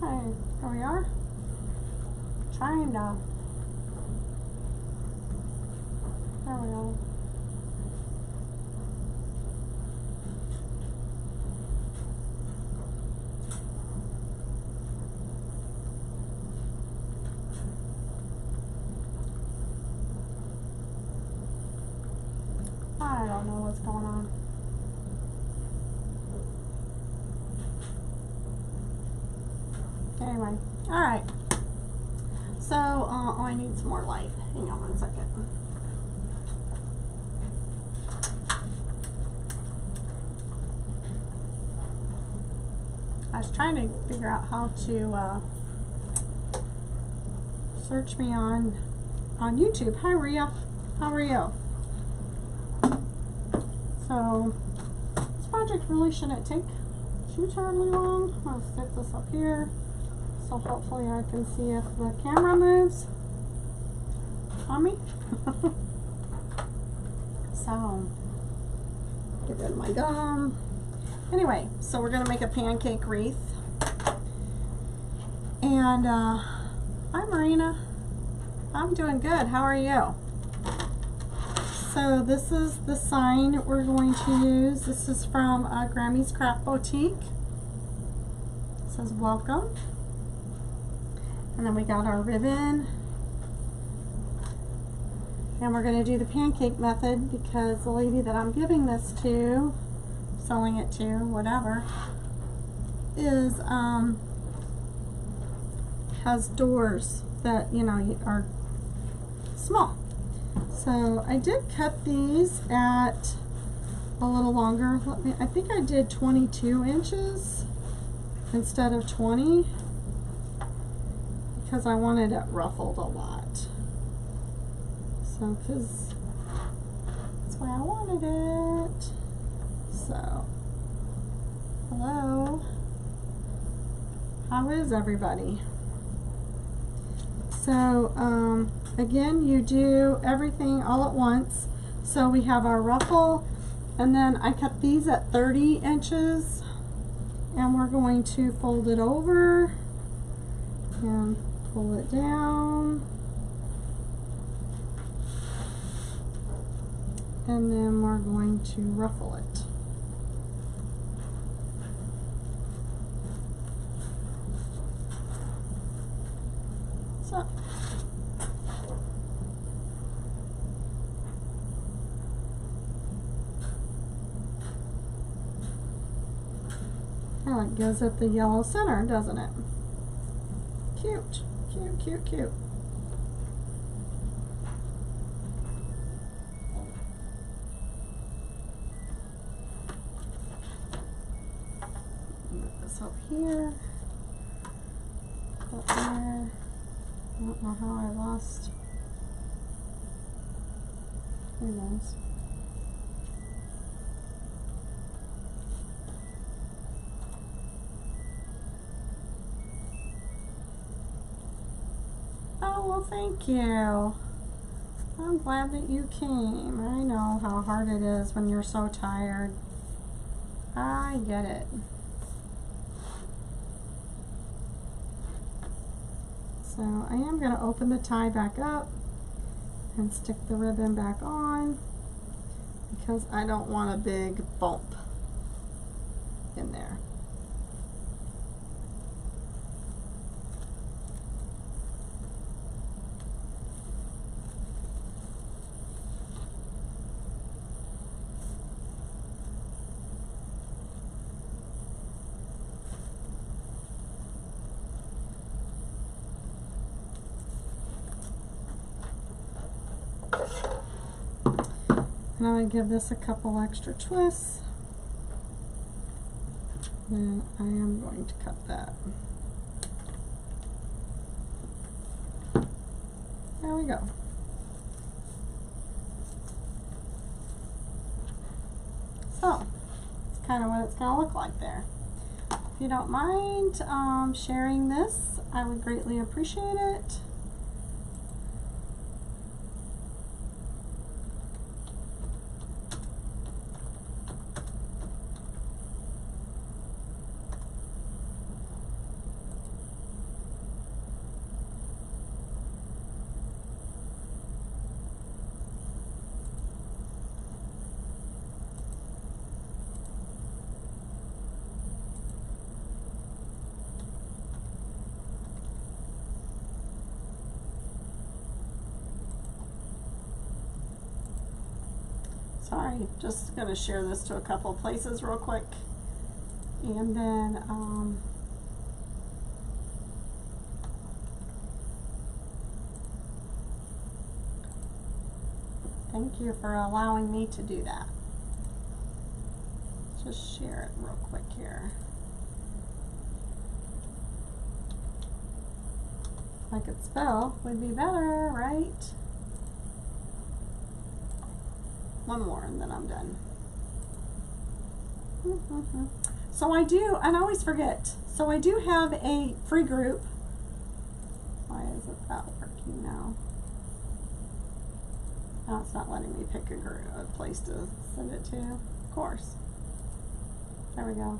Okay, here we are. Trying to. There we go. I don't know what's going on. Anyway, all right. So, oh, I need some more light. Hang on 1 second. I was trying to figure out how to search me on YouTube. Hi, Rhea. How are you? So, this project really shouldn't take too terribly long. I'm going to stick this up here. So hopefully I can see if the camera moves on me. So, get rid of my gum. Anyway, so we're going to make a pancake wreath. And, hi Marina. I'm doing good. How are you? So this is the sign we're going to use. This is from Grammy's Craft Boutique. It says welcome. And then we got our ribbon. And we're going to do the pancake method because the lady that I'm giving this to, selling it to, whatever, is has doors that, you know, are small. So I did cut these at a little longer. I think I did 22 inches instead of 20 because I wanted it ruffled a lot. So, because that's why I wanted it. So, hello. How is everybody? So, again, you do everything all at once. So we have our ruffle, and then I cut these at 30 inches, and we're going to fold it over and pull it down. And then we're going to ruffle it. So, oh, it goes at the yellow center, doesn't it? Cute, cute, cute, cute. Put this up here, up there. I don't know how I lost. Who knows? Oh, well, thank you. I'm glad that you came. I know how hard it is when you're so tired. I get it. So I am going to open the tie back up and stick the ribbon back on because I don't want a big bump in there. And I'm going to give this a couple extra twists. Then I am going to cut that. There we go. So, that's kind of what it's going to look like there. If you don't mind sharing this, I would greatly appreciate it. Sorry, just going to share this to a couple of places real quick. And then thank you for allowing me to do that. Just share it real quick here. If I could spell, would be better, right? One more and then I'm done. So I do, and I always forget, so I do have a free group. Why isn't that working now? Oh, it's not letting me pick a place to send it to, of course. There we go.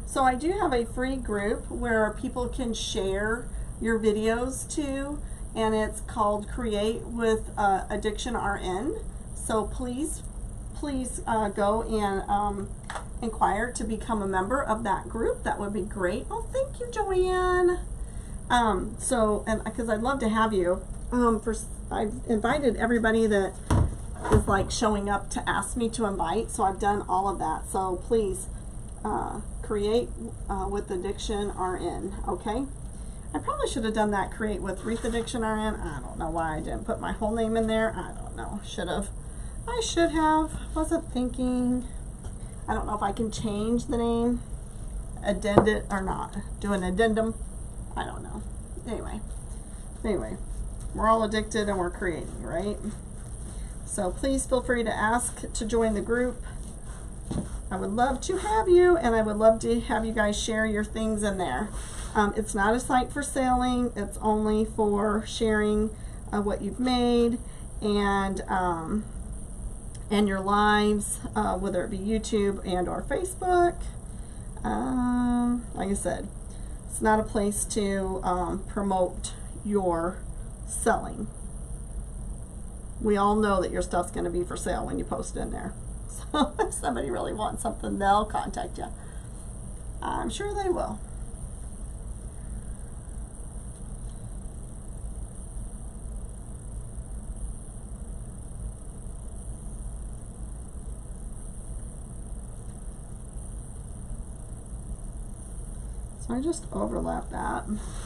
So I do have a free group where people can share your videos to, and it's called Create with Addiction RN. So please go and inquire to become a member of that group. That would be great. Oh, thank you, Joanne. And because I'd love to have you. I've invited everybody that is like showing up to ask me to invite, so I've done all of that. So please create with Addiction RN, okay? I probably should have done that, create with Wreath Addiction RN. I don't know why I didn't put my whole name in there. I don't know. Should have. I should have. Wasn't thinking. I don't know if I can change the name, addend it or not. Do an addendum. I don't know. Anyway, we're all addicted and we're creating, right? So please feel free to ask to join the group. I would love to have you, and I would love to have you guys share your things in there. It's not a site for selling. It's only for sharing what you've made and your lives, whether it be YouTube and or Facebook. Like I said, it's not a place to promote your selling. We all know that your stuff's going to be for sale when you post it in there. So if somebody really wants something, they'll contact you. I'm sure they will. So I just overlap that.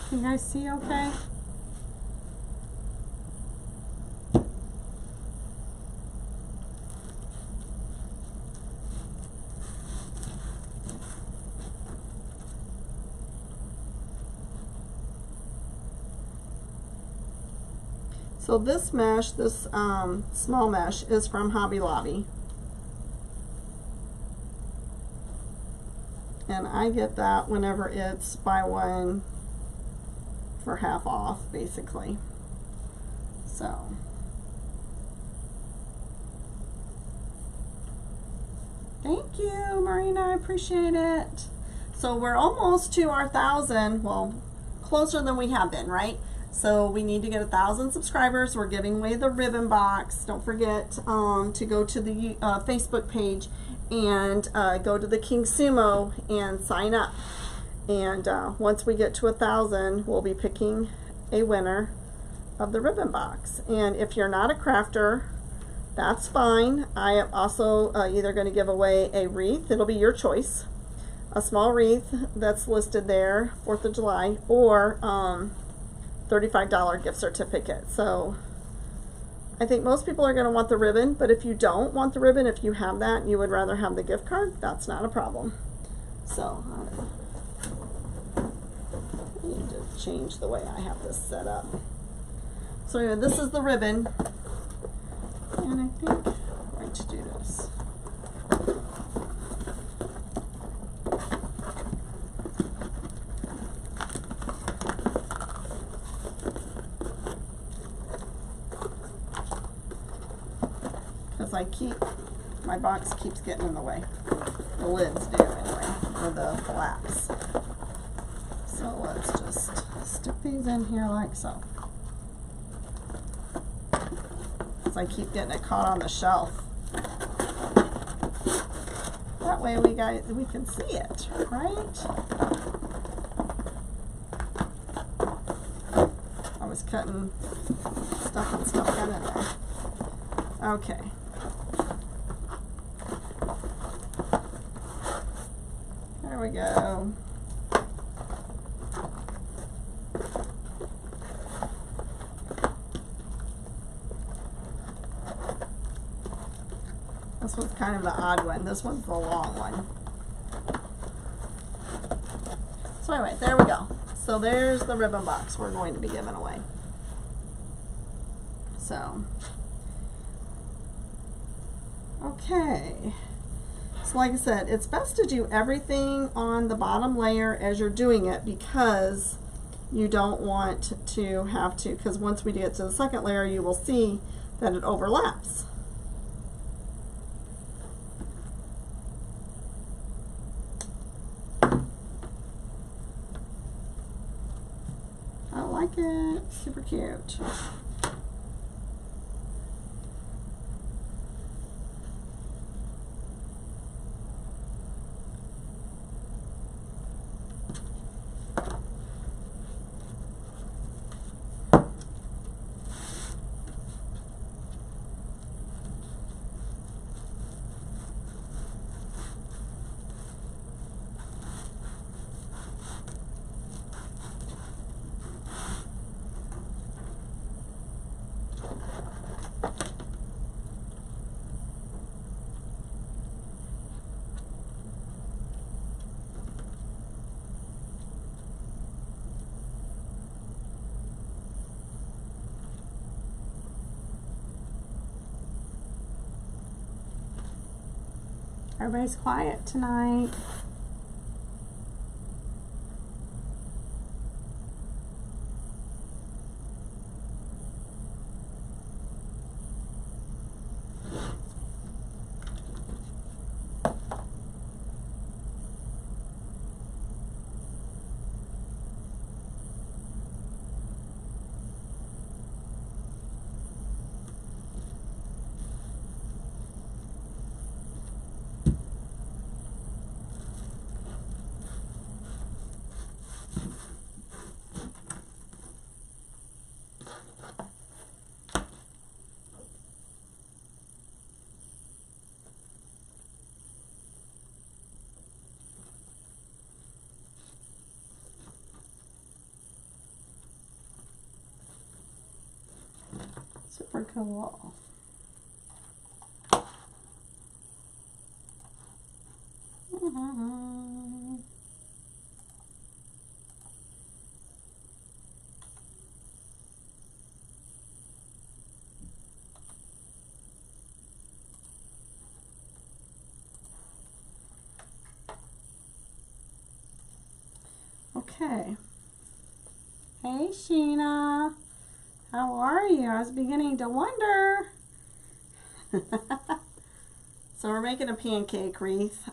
Can you guys see okay? So this mesh, this small mesh, is from Hobby Lobby. And I get that whenever it's buy one for half off, basically. So. Thank you, Marina, I appreciate it. So we're almost to our 1,000, well, closer than we have been, right? So we need to get 1,000 subscribers. We're giving away the ribbon box. Don't forget to go to the Facebook page and go to the King Sumo and sign up. And once we get to 1,000, we'll be picking a winner of the ribbon box. And if you're not a crafter, that's fine. I am also either going to give away a wreath. It'll be your choice. A small wreath that's listed there, 4th of July, or $35 gift certificate. So I think most people are going to want the ribbon, but if you don't want the ribbon, if you have that and you would rather have the gift card, that's not a problem. So I need to change the way I have this set up. So anyway, this is the ribbon, and I think I'm going to do this. My box keeps getting in the way. The lids do anyway, or the flaps. So let's just stick these in here like so. Because I keep getting it caught on the shelf. That way we can see it, right? I was cutting stuff and stuff in there. Okay. we go. This one's kind of the odd one. This one's the long one. So anyway, there we go. So there's the ribbon box we're going to be giving away. So, okay. So like I said, it's best to do everything on the bottom layer as you're doing it, because you don't want to have to, because once we get to the second layer, you will see that it overlaps. I like it. Super cute. Everybody's quiet tonight. Super cool. Okay. Hey, Sheena. How are you? I was beginning to wonder. So we're making a pancake wreath.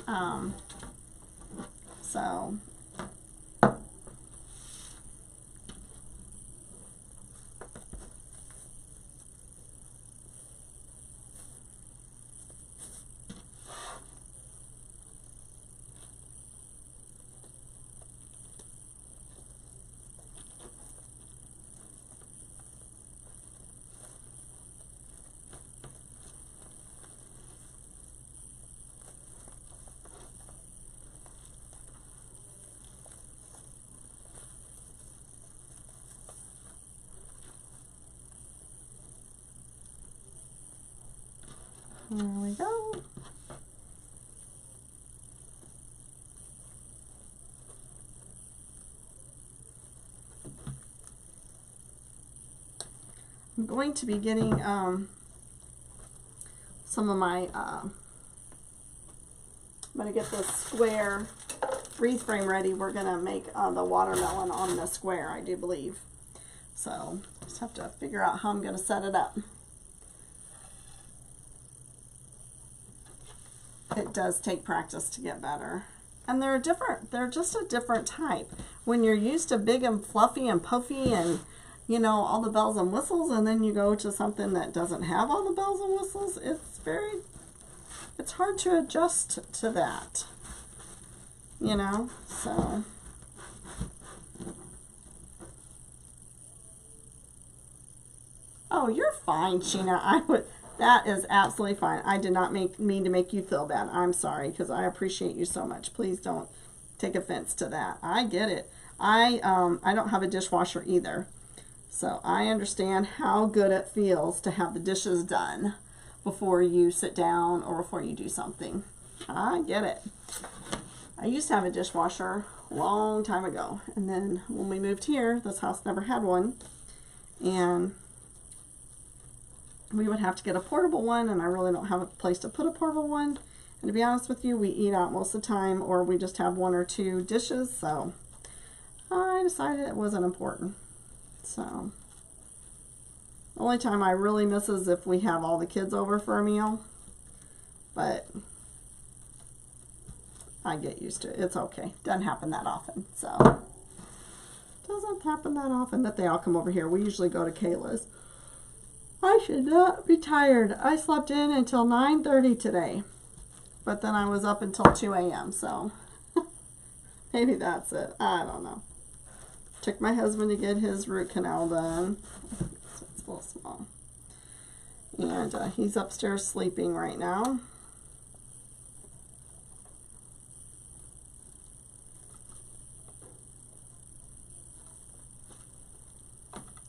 There we go. I'm going to be getting some of my, I'm going to get this square wreath frame ready. We're going to make the watermelon on the square, I do believe. So just have to figure out how I'm going to set it up. It does take practice to get better. And they're different. They're just a different type. When you're used to big and fluffy and puffy and, you know, all the bells and whistles, and then you go to something that doesn't have all the bells and whistles, it's hard to adjust to that, you know, so. Oh, you're fine, Sheena. That is absolutely fine. I did not mean to make you feel bad. I'm sorry, because I appreciate you so much. Please don't take offense to that. I get it. I don't have a dishwasher either. So I understand how good it feels to have the dishes done before you sit down or before you do something. I get it. I used to have a dishwasher a long time ago. And then when we moved here, this house never had one. And we would have to get a portable one, and I really don't have a place to put a portable one. And to be honest with you, we eat out most of the time, or we just have 1 or 2 dishes. So I decided it wasn't important. So the only time I really miss is if we have all the kids over for a meal. But I get used to it. It's okay. Doesn't happen that often. So doesn't happen that often that they all come over here. We usually go to Kayla's. I should not be tired. I slept in until 9:30 today. But then I was up until 2 a.m. So maybe that's it. I don't know. Took my husband to get his root canal done. So it's a little small. And he's upstairs sleeping right now.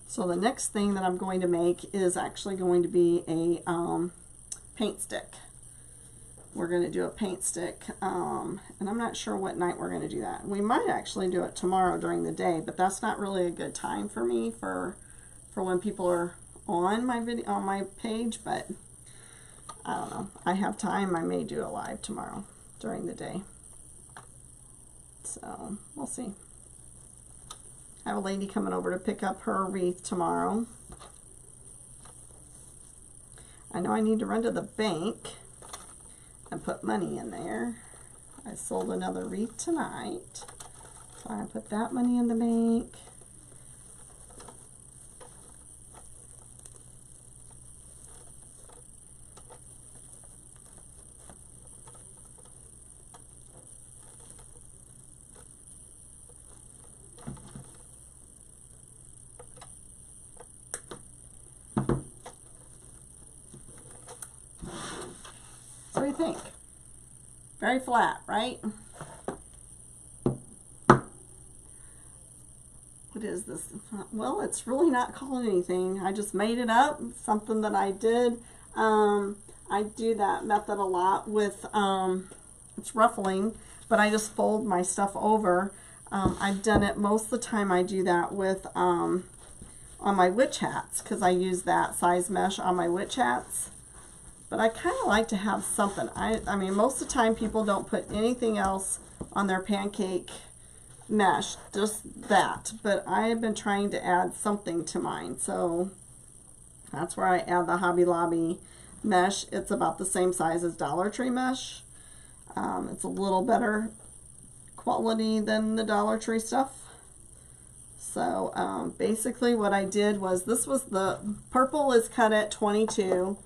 So the next thing that I'm going to make is actually going to be a paint stick. We're going to do a paint stick, and I'm not sure what night we're going to do that. We might actually do it tomorrow during the day, but that's not really a good time for me for when people are on my page. But I don't know. I have time. I may do it live tomorrow during the day. So we'll see. I have a lady coming over to pick up her wreath tomorrow. I know I need to run to the bank and put money in there. I sold another wreath tonight, so I put that money in the bank. What do you think? Very flat, right? What is this? Well, it's really not called anything. I just made it up. Something that I did. I do that method a lot with, it's ruffling, but I just fold my stuff over. I've done it most of the time. I do that with, on my witch hats, because I use that size mesh on my witch hats. But I kind of like to have something. I mean, most of the time people don't put anything else on their pancake mesh, just that. But I have been trying to add something to mine. So that's where I add the Hobby Lobby mesh. It's about the same size as Dollar Tree mesh. It's a little better quality than the Dollar Tree stuff. So basically what I did was, this was the purple is cut at 22.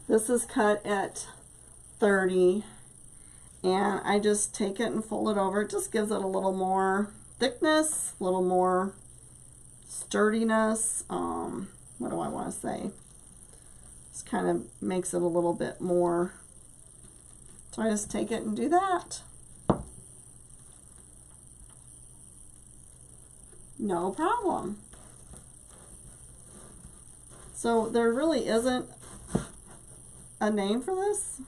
This is cut at 30, and I just take it and fold it over. It just gives it a little more thickness, a little more sturdiness. What do I want to say? Just kind of makes it a little bit more. So I just take it and do that. No problem. So there really isn't a name for this.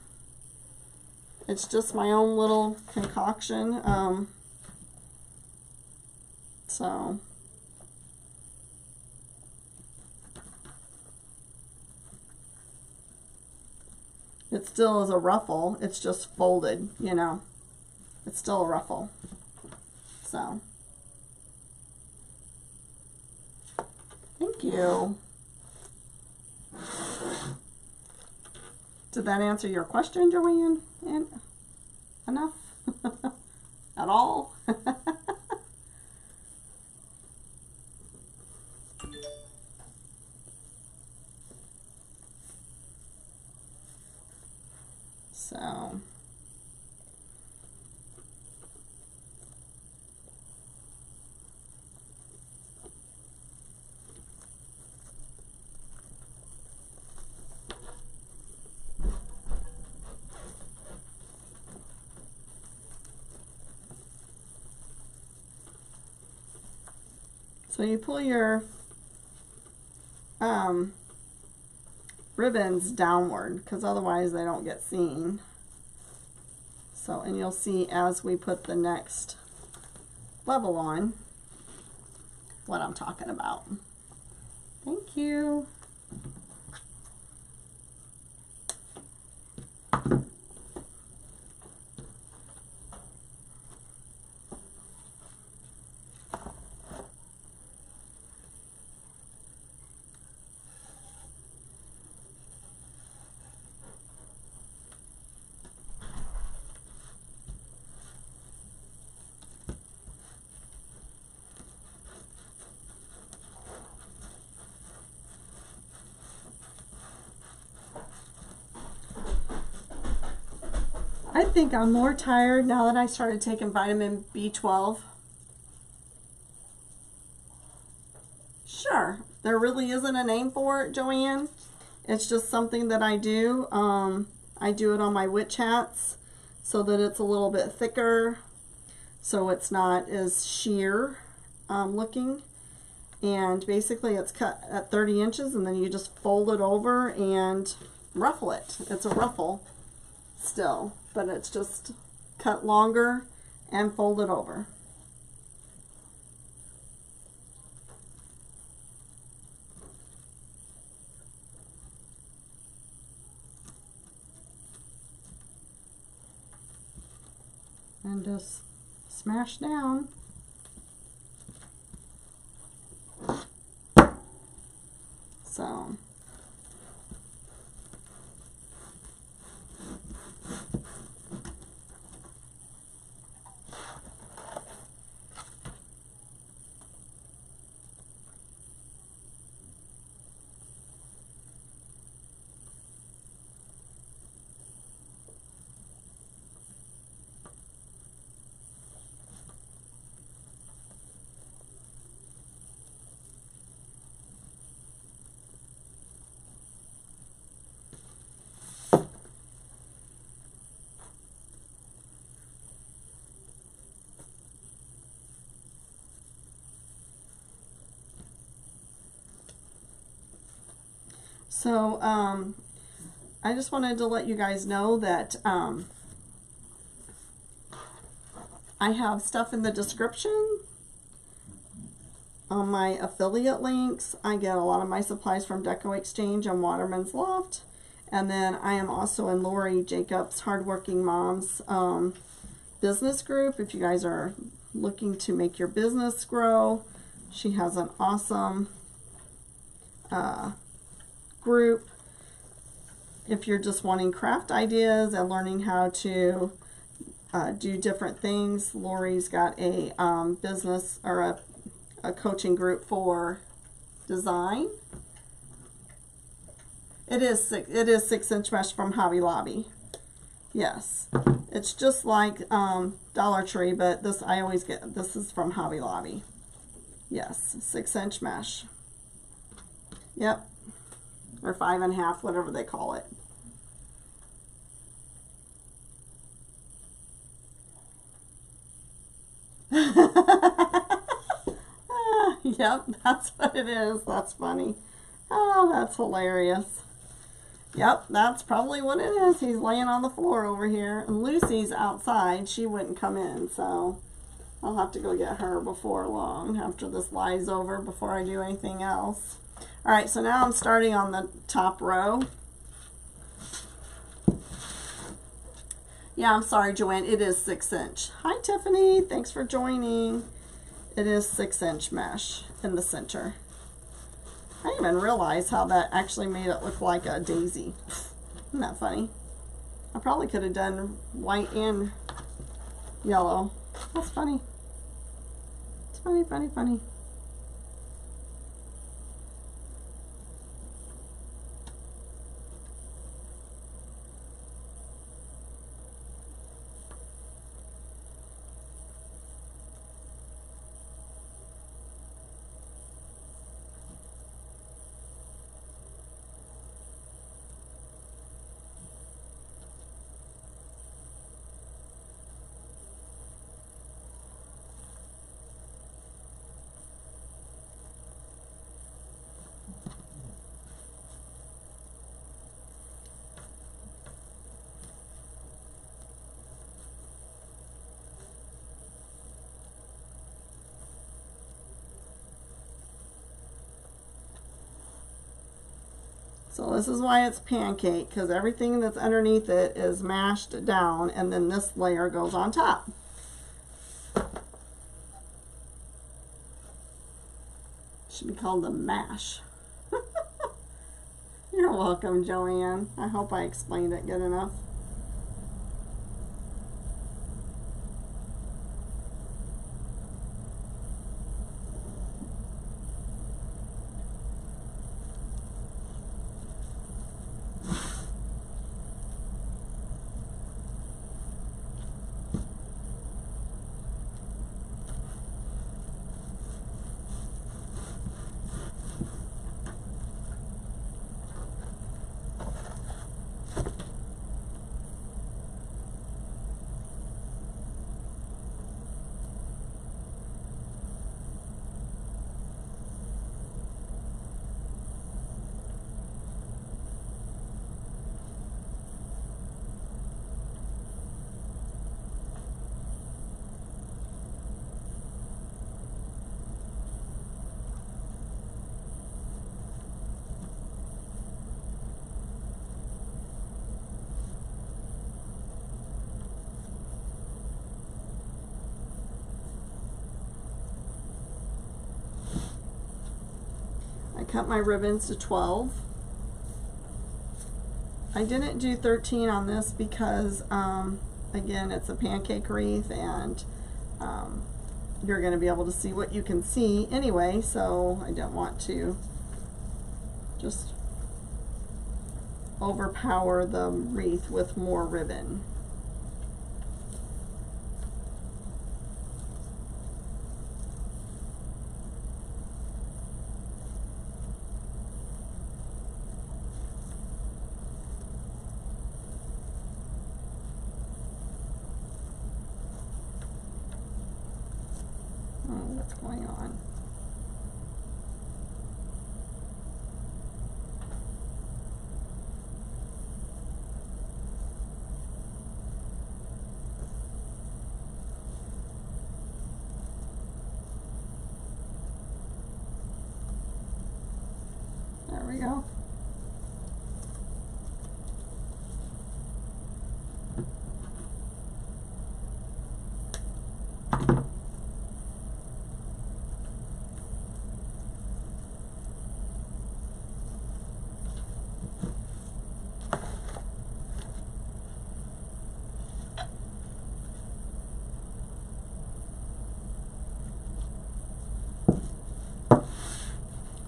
It's just my own little concoction. So it still is a ruffle. It's just folded, you know. It's still a ruffle. So thank you. Did that answer your question, Joanne? Enough? At all? So So you pull your ribbons downward, because otherwise they don't get seen. So, and you'll see as we put the next level on what I'm talking about. Thank you. I think I'm more tired now that I started taking vitamin B12. Sure, there really isn't a name for it, Joanne. It's just something that I do. I do it on my witch hats so that it's a little bit thicker, so it's not as sheer looking. And basically it's cut at 30 inches, and then you just fold it over and ruffle it. It's a ruffle still, but it's just cut longer and folded over. And just smash down. So I just wanted to let you guys know that I have stuff in the description on my affiliate links. I get a lot of my supplies from Deco Exchange and Waterman's Loft. And then I am also in Lori Jacobs' Hardworking Moms business group. If you guys are looking to make your business grow, she has an awesome group. If you're just wanting craft ideas and learning how to do different things, Lori's got a business or a coaching group for design. It is 6-inch mesh from Hobby Lobby. Yes, it's just like Dollar Tree, but this is from Hobby Lobby. Yes, 6-inch mesh. Yep. Or 5.5, whatever they call it. Yep, that's what it is. That's funny. Oh, that's hilarious. Yep, that's probably what it is. He's laying on the floor over here. And Lucy's outside. She wouldn't come in, so I'll have to go get her before long, after this lie's over, before I do anything else. Alright, so now I'm starting on the top row. Yeah, I'm sorry, Joanne. It is 6-inch. Hi, Tiffany. Thanks for joining. It is 6-inch mesh in the center. I didn't even realize how that actually made it look like a daisy. Isn't that funny? I probably could have done white and yellow. That's funny. It's funny, funny, funny. So this is why it's pancake, because everything that's underneath it is mashed down, and then this layer goes on top. Should be called the mash. You're welcome, Joanne. I hope I explained it good enough. I cut my ribbons to 12. I didn't do 13 on this because, again, it's a pancake wreath, and you're going to be able to see what you can see anyway, so I don't want to just overpower the wreath with more ribbon. What's going on? There we go.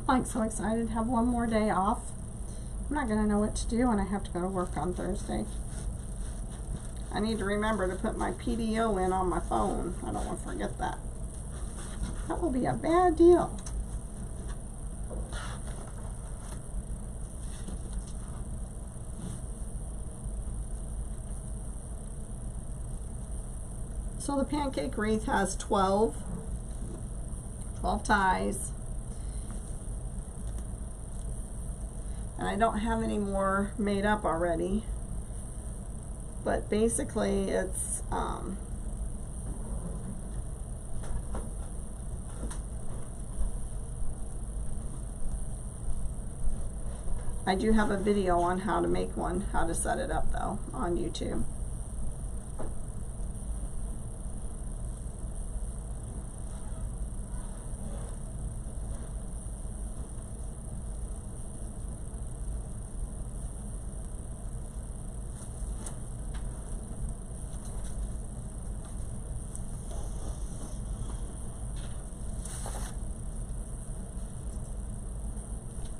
I'm so excited to have one more day off. I'm not going to know what to do when I have to go to work on Thursday. I need to remember to put my PDO in on my phone. I don't want to forget that. That will be a bad deal. So the pancake wreath has 12 ties. And I don't have any more made up already, but basically it's I do have a video on how to make one, how to set it up though, on YouTube.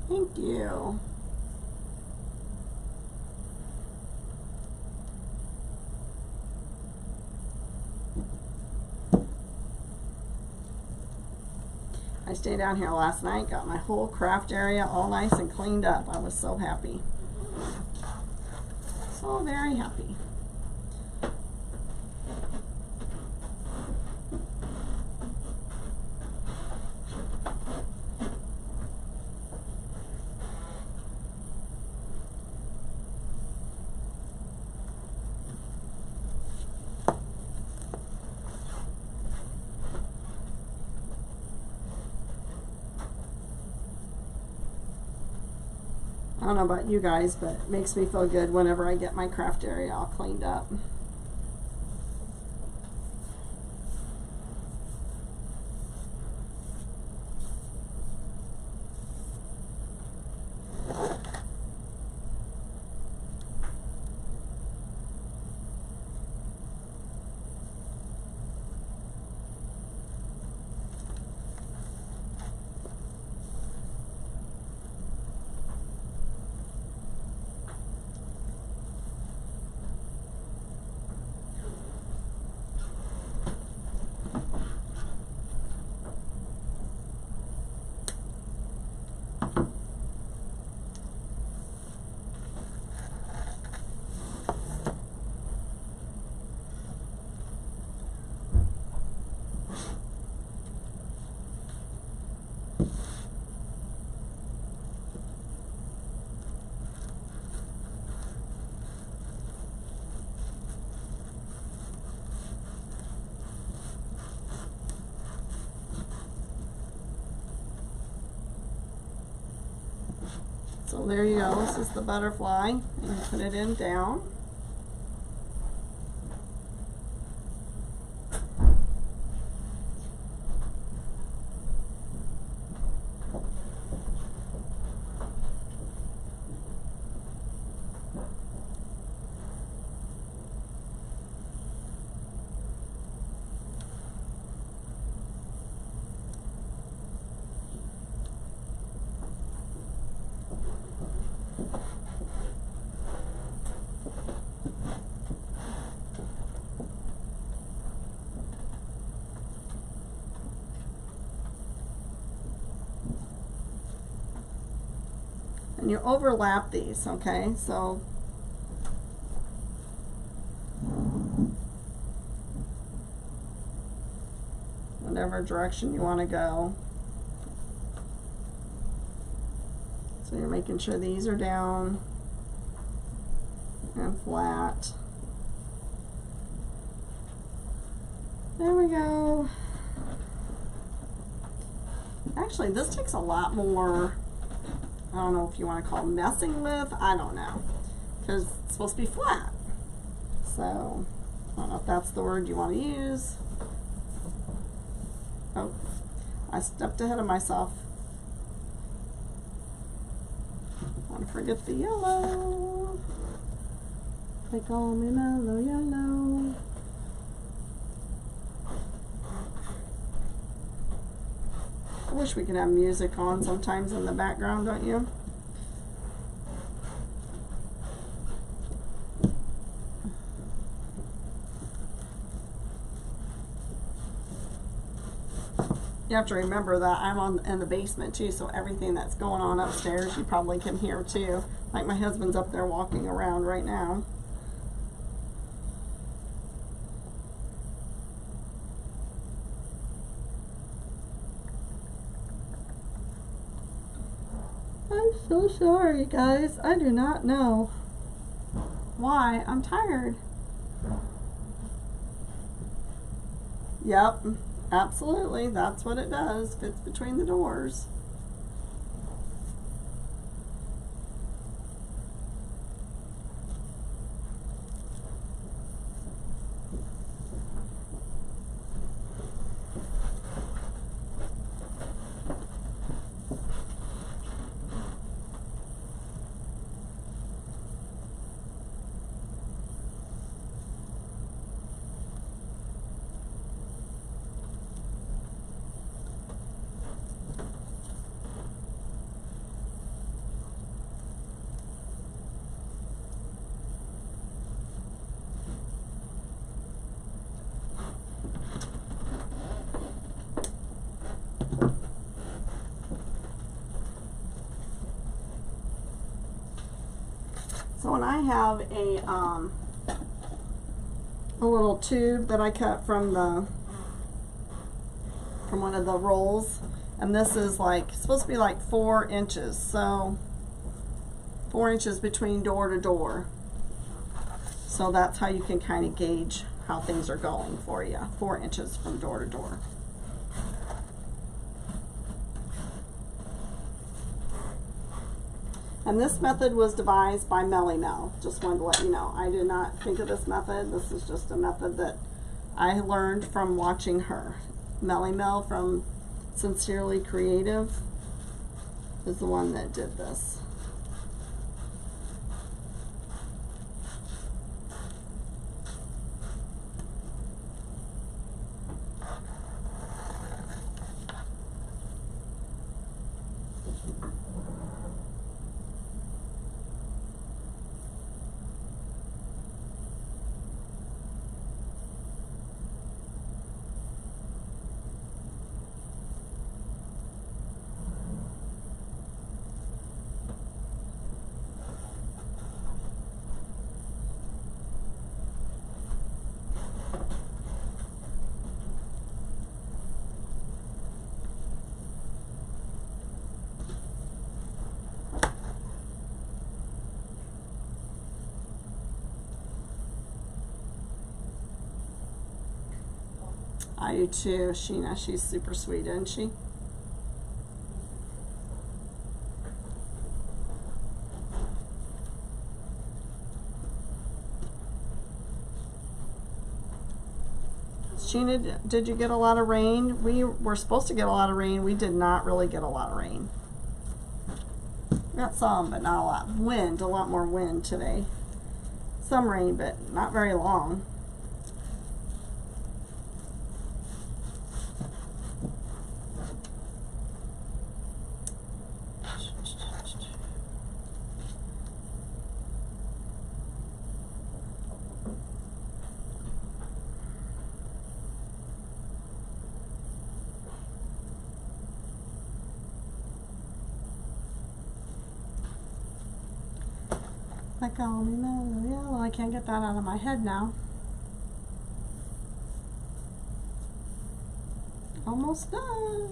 Thank you. I stayed down here last night, got my whole craft area all nice and cleaned up. I was so happy. So very happy. I don't know about you guys, but it makes me feel good whenever I get my craft area all cleaned up. So there you go, this is the butterfly, and you put it in down. And you overlap these, okay? So whatever direction you want to go. So you're making sure these are down and flat. There we go. Actually, this takes a lot more, I don't know if you want to call it messing with, I don't know, because it's supposed to be flat. So, I don't know if that's the word you want to use. Oh, I stepped ahead of myself. Don't forget the yellow. They call me Mellow Yellow. I wish we could have music on sometimes in the background, don't you? You have to remember that I'm in the basement too, so everything that's going on upstairs you probably can hear too. Like my husband's up there walking around right now. I'm so sorry, guys. I do not know why I'm tired. Yep, absolutely. That's what it does. Fits between the doors. So when I have a little tube that I cut from one of the rolls, and this is like supposed to be like 4 inches, so 4 inches between door to door. So that's how you can kind of gauge how things are going for you. 4 inches from door to door. And this method was devised by Melly Mel. Just wanted to let you know. I did not think of this method. This is just a method that I learned from watching her. Melly Mel from Sincerely Creative is the one that did this. I do too, Sheena. She's super sweet, isn't she? Sheena, did you get a lot of rain? We were supposed to get a lot of rain. We did not really get a lot of rain. Got some, but not a lot. Wind, a lot more wind today. Some rain, but not very long. Like, call me mellow yellow. I can't get that out of my head now. Almost done.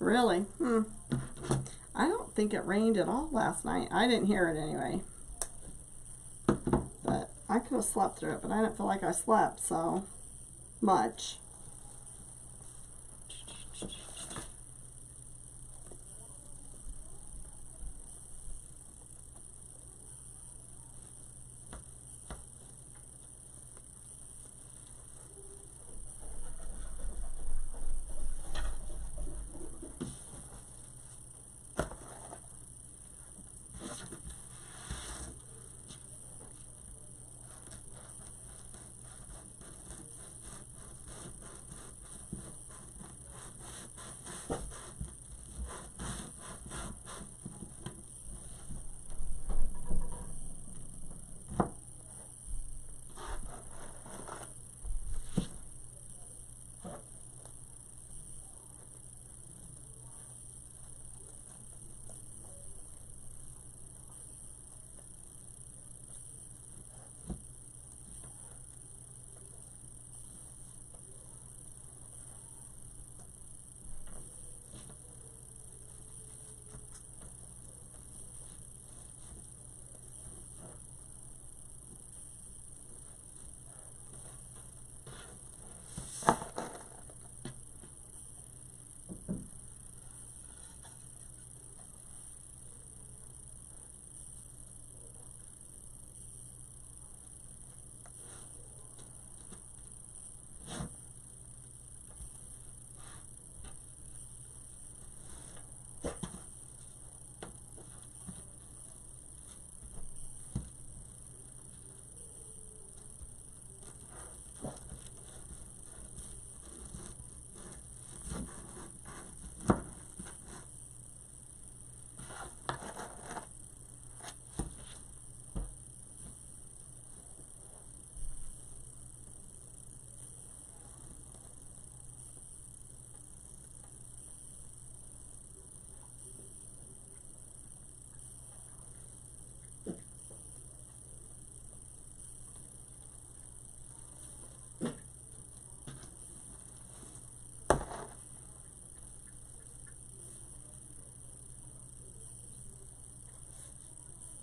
Really? I don't think it rained at all last night. I didn't hear it anyway. But I could have slept through it, but I didn't feel like I slept so much.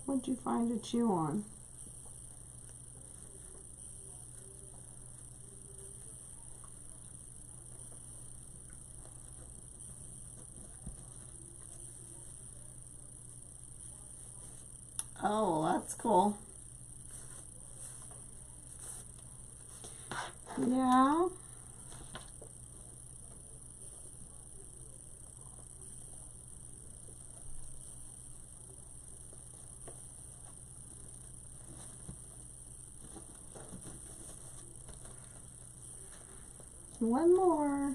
What'd you find to chew on? Oh, that's cool. Yeah. One more.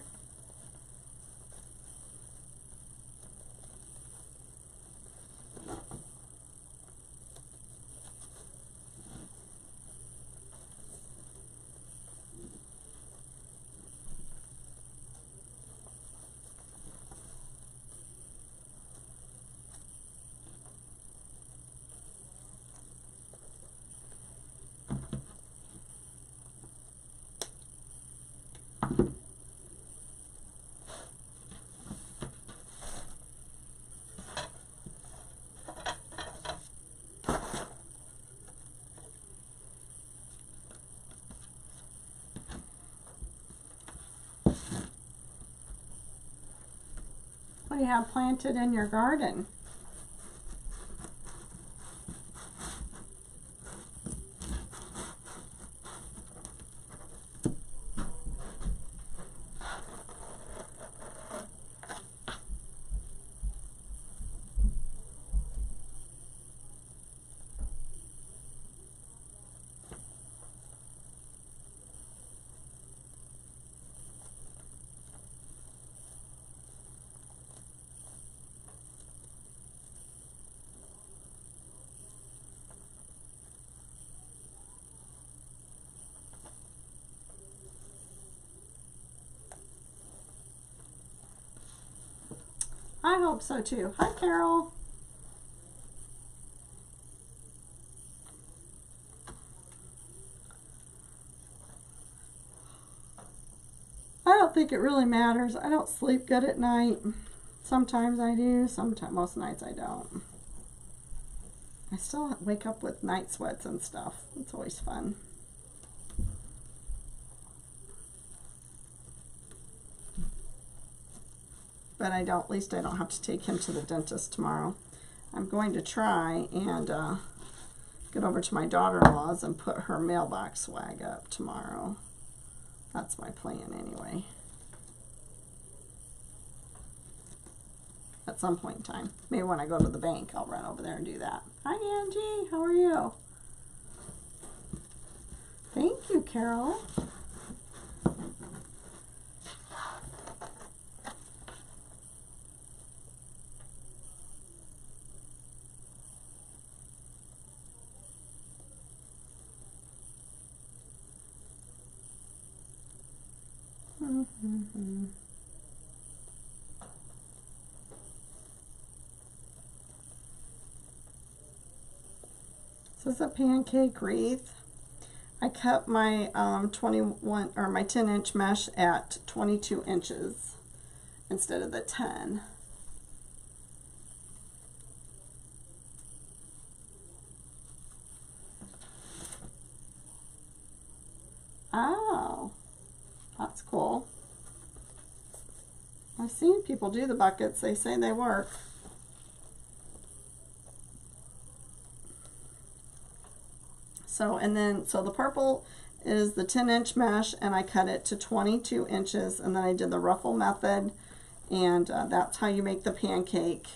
What do you have planted in your garden? I hope so too. Hi, Carol. I don't think it really matters. I don't sleep good at night. Sometimes I do, most nights I don't. I still wake up with night sweats and stuff. It's always fun. But at least I don't have to take him to the dentist tomorrow. I'm going to try and get over to my daughter-in-law's and put her mailbox swag up tomorrow. That's my plan anyway. At some point in time. Maybe when I go to the bank, I'll run over there and do that. Hi, Angie. How are you? Thank you, Carol. This is a pancake wreath. I cut my 10-inch mesh at 22 inches instead of the 10. Oh, that's cool. I've seen people do the buckets. They say they work. So the purple is the 10-inch mesh, and I cut it to 22 inches, and then I did the ruffle method, and that's how you make the pancake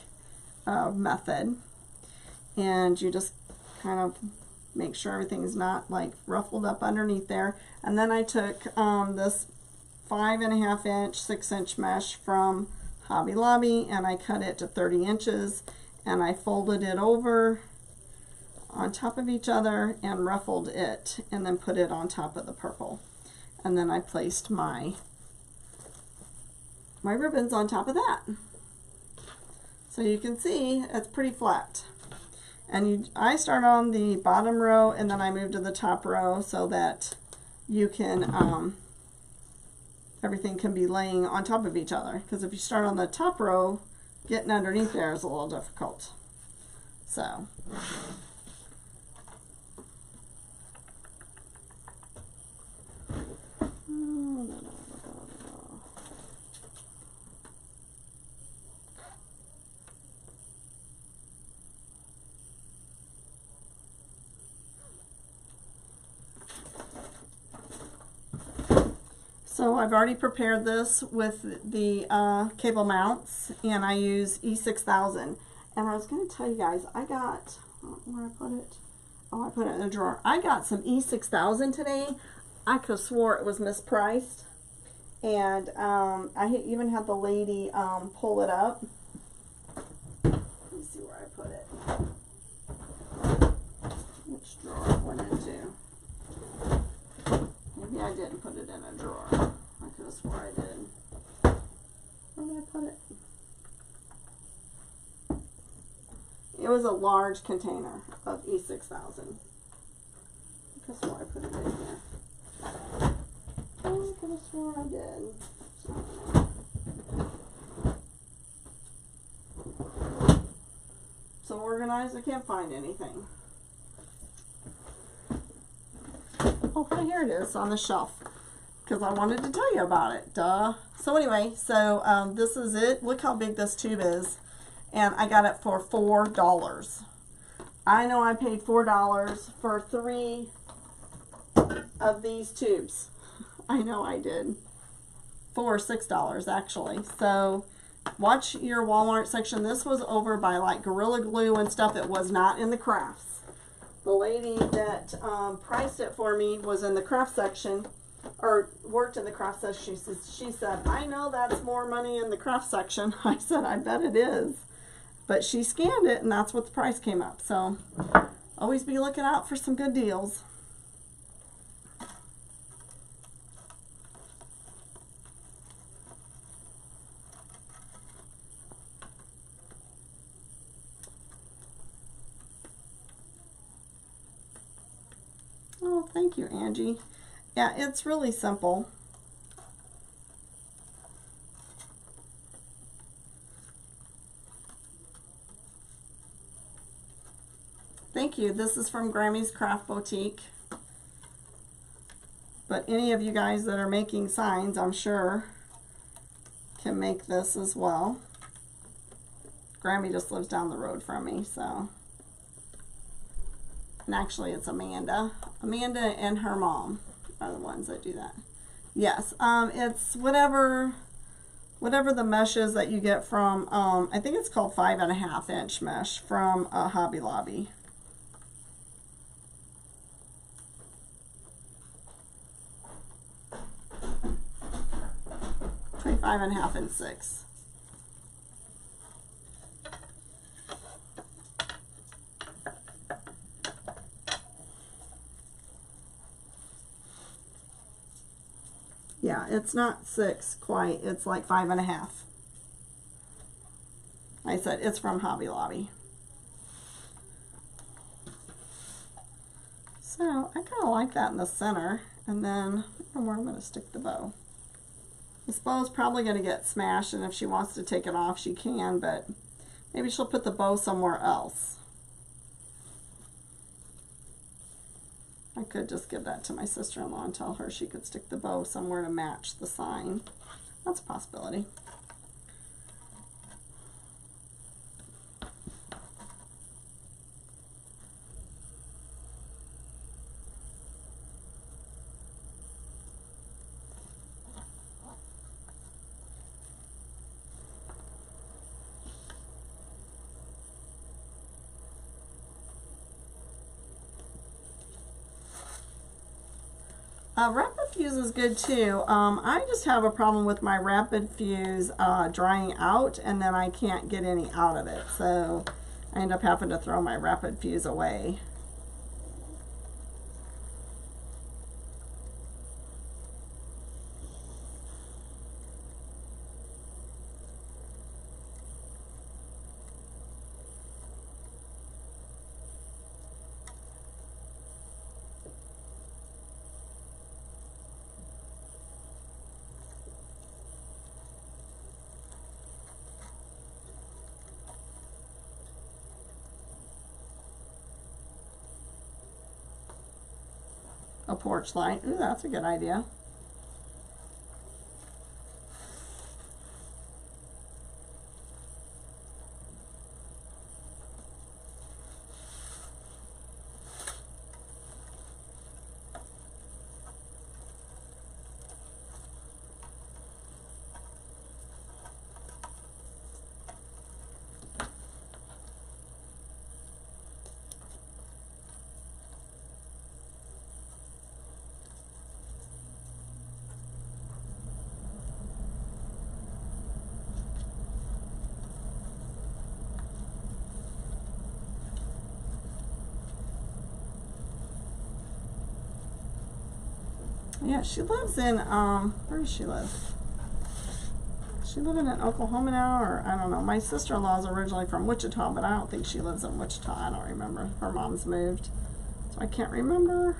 method. And you just kind of make sure everything's not like ruffled up underneath there. And then I took this 5.5-inch, 6-inch mesh from Hobby Lobby, and I cut it to 30 inches, and I folded it over on top of each other and ruffled it, and then put it on top of the purple. And then I placed my ribbons on top of that. So you can see it's pretty flat. And I start on the bottom row, and then I move to the top row so that you can everything can be laying on top of each other. Because if you start on the top row, getting underneath there is a little difficult. So So I've already prepared this with the cable mounts, and I use E6000. And I was going to tell you guys, I got, where I put it? Oh, I put it in a drawer. I got some E6000 today. I could have swore it was mispriced. And I even had the lady pull it up. Let me see where I put it. Which drawer it went into. Maybe I didn't put it in a drawer. I could have swore I did. Where did I put it? It was a large container of E6000. I could have swore I put it in here. Oh, I could have swore I did. So organized, I can't find anything. Oh, here it is on the shelf, because I wanted to tell you about it. Duh. So anyway, so this is it. Look how big this tube is. And I got it for $4. I know I paid $4 for 3 of these tubes. I know I did. $4 or $6 actually. So watch your Walmart section. This was over by like Gorilla Glue and stuff. It was not in the crafts. The lady that priced it for me was in the craft section, or worked in the craft section. She said, I know that's more money in the craft section. I said, I bet it is. But she scanned it, and that's what the price came up. So always be looking out for some good deals. Oh, thank you, Angie. Yeah, it's really simple. Thank you. This is from Grammy's Craft Boutique. But any of you guys that are making signs, I'm sure, can make this as well. Grammy just lives down the road from me, so. And actually, it's Amanda. Amanda and her mom are the ones that do that. Yes, it's whatever the mesh is that you get from, I think it's called 5.5 inch mesh from Hobby Lobby. 5.5 and 6. Yeah, it's not 6 quite. It's like 5.5. I said it's from Hobby Lobby. So I kind of like that in the center, and then I don't know where I'm going to stick the bow. This bow is probably going to get smashed, and if she wants to take it off, she can, but maybe she'll put the bow somewhere else. I could just give that to my sister-in-law and tell her she could stick the bow somewhere to match the sign. That's a possibility. Rapid fuse is good too. I just have a problem with my rapid fuse drying out, and then I can't get any out of it. So I end up having to throw my rapid fuse away. A porch light. Ooh, that's a good idea. Yeah, she lives in, where does she live? Is she living in Oklahoma now, or I don't know. My sister-in-law is originally from Wichita, but I don't think she lives in Wichita. I don't remember. Her mom's moved, so I can't remember.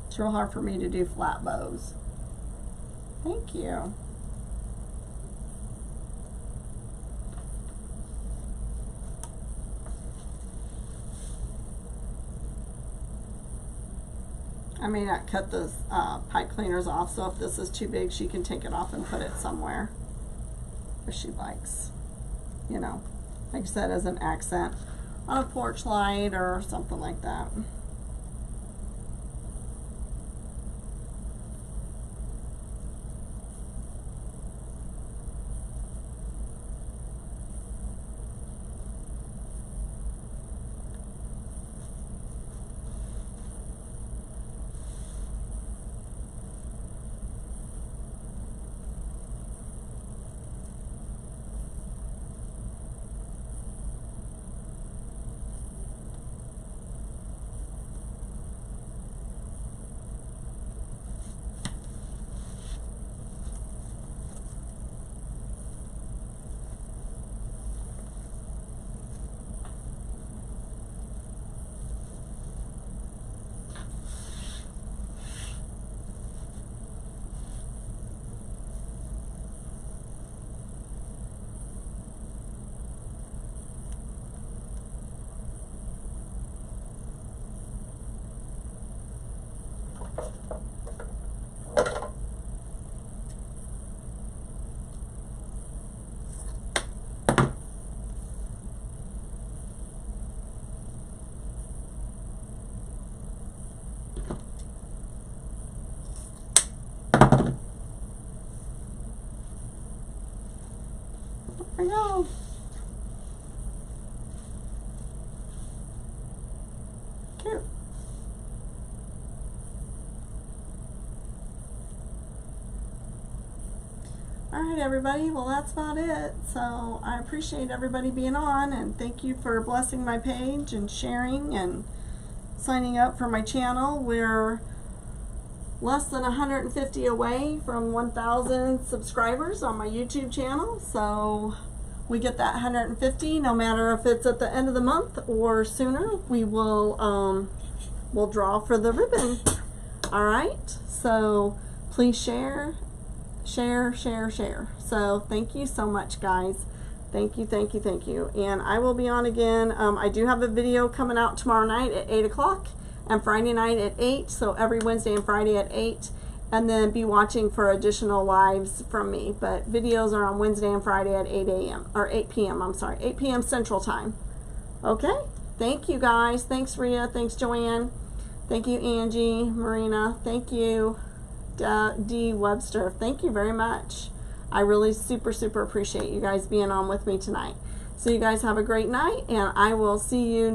It's real hard for me to do flat bows. Thank you. I may not cut the pipe cleaners off, so if this is too big, she can take it off and put it somewhere if she likes. You know, like I said, as an accent on a porch light or something like that. There we go. Cute. Alright everybody, well that's about it. So I appreciate everybody being on, and thank you for blessing my page and sharing and signing up for my channel. We're less than 150 away from 1,000 subscribers on my YouTube channel, so we get that 150 no matter if it's at the end of the month or sooner. We will we'll draw for the ribbon. All right, so please share. So thank you so much, guys. Thank you. And I will be on again. I do have a video coming out tomorrow night at 8 o'clock and Friday night at 8, so every Wednesday and Friday at 8, and then be watching for additional lives from me. But videos are on Wednesday and Friday at 8 a.m. or 8 p.m. I'm sorry, 8 p.m. Central Time. Okay, thank you guys. Thanks Rhea, thanks Joanne, thank you Angie, Marina, thank you D. Webster, thank you very much. I really super appreciate you guys being on with me tonight. So you guys have a great night, and I will see you next